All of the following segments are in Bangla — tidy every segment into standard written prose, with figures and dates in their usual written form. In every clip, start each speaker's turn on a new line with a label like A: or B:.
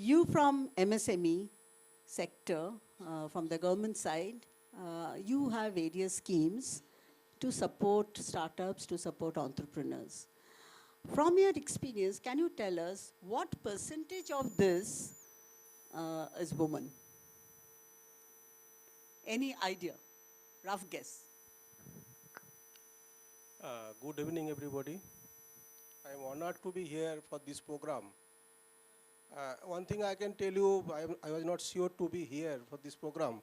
A: You from MSME sector, from the government side, you have various schemes to support startups, to support entrepreneurs. From your experience, can you tell us what percentage of this is women? Any idea? Rough guess.
B: Good evening, everybody. I am honored to be here for this program. One thing I can tell you, I was not sure to be here for this program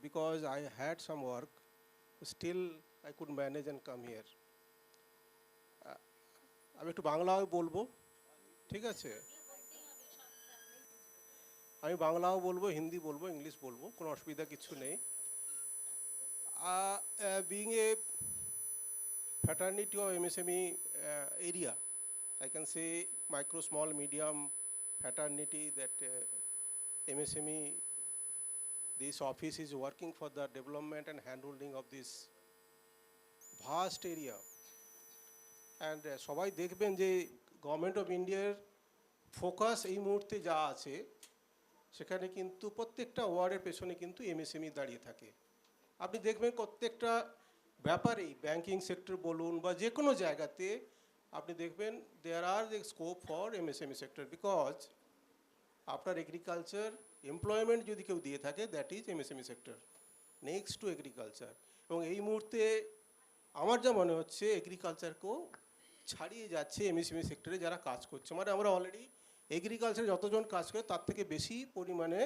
B: because I had some work. Still, I could manage and come here. আমি একটু বাংলাও বলবো, ঠিক আছে? আমি বাংলাও বলবো, হিন্দি বলবো, ইংলিশ বলবো, কোনো অসুবিধা কিছু নেই। Being a fraternity of MSME area, I can say micro, small, medium fraternity that MSME, this office is working for the development and handholding of this vast area. And সবাই দেখবেন যে গভর্নমেন্ট অফ ইন্ডিয়ার ফোকাস এই মুহূর্তে যা আছে সেখানে কিন্তু প্রত্যেকটা ওয়ার্ডের পেছনে কিন্তু এমএসএমই দাঁড়িয়ে থাকে। আপনি দেখবেন প্রত্যেকটা ব্যাপারেই ব্যাংকিং সেক্টর বলুন বা যে কোনো জায়গাতে আপনি দেখবেন there are the scope for MSME sector because আপনার এগ্রিকালচার এমপ্লয়মেন্ট যদি কেউ দিয়ে থাকে that is MSME sector next to agriculture. এবং এই মুহূর্তে আমার যা মনে হচ্ছে এগ্রিকালচারকেও ছাড়িয়ে যাচ্ছে এমএসএমই সেক্টরে যারা কাজ করছে। মানে আমরা অলরেডি এগ্রিকালচারে যতজন কাজ করে তার থেকে বেশি পরিমাণে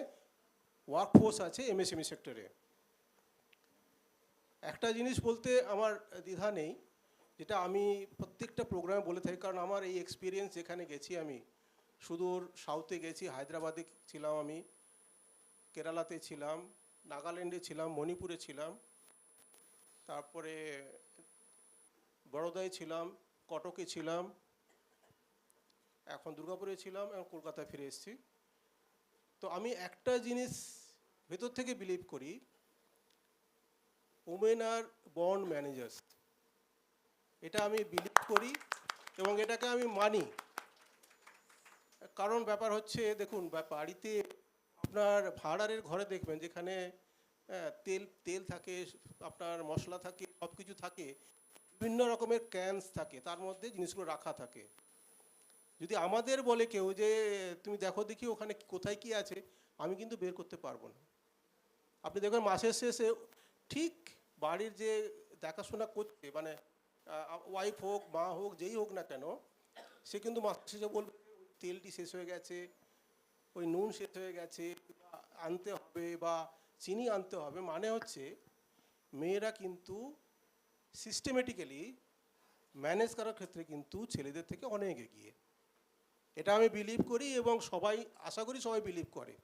B: ওয়ার্কফোর্স আছে এমএসএমই সেক্টরে। একটা জিনিস বলতে আমার দ্বিধা নেই, যেটা আমি প্রত্যেকটা প্রোগ্রামে বলে থাকি, কারণ আমার এই এক্সপিরিয়েন্স যেখানে গেছি, আমি সুদূর সাউথে গেছি, হায়দ্রাবাদে ছিলাম, আমি কেরালাতে ছিলাম, নাগাল্যান্ডে ছিলাম, মণিপুরে ছিলাম, তারপরে বরোদায় ছিলাম, কটকে ছিলাম, এখন দুর্গাপুরে ছিলাম, এখন কলকাতায় ফিরে এসেছি। তো আমি একটা জিনিস ভেতর থেকে বিলিভ করি, ওমেন আর বর্ন ম্যানেজার্স, এটা আমি বিলিভ করি এবং এটাকে আমি মানি। কারণ ব্যাপার হচ্ছে দেখুন, বাড়িতে আপনার ভাড়ারের ঘরে দেখবেন যেখানে তেল থাকে, আপনার মশলা থাকে, সব কিছু থাকে, বিভিন্ন রকমের ক্যানস থাকে, তার মধ্যে জিনিসগুলো রাখা থাকে। যদি আমাদের বলে কেউ যে তুমি দেখো দেখি ওখানে কোথায় কি আছে, আমি কিন্তু বের করতে পারবো না। আপনি দেখবেন মাসের শেষে ঠিক বাড়ির যে দেখাশোনা করছে, মানে ওয়াইফ হোক, মা হোক, যেই হোক না কেন, সে কিন্তু মাসের শেষে বলবে তেলটি শেষ হয়ে গেছে, ওই নুন শেষ হয়ে গেছে, আনতে হবে, বা চিনি আনতে হবে। মানে হচ্ছে মেয়েরা কিন্তু সিস্টেমেটিক্যালি ম্যানেজ করার ক্ষেত্রে কিন্তু ছেলেদের থেকে অনেক এগিয়ে। এটা আমি বিলিভ করি এবং সবাই, আশা করি সবাই বিলিভ করে।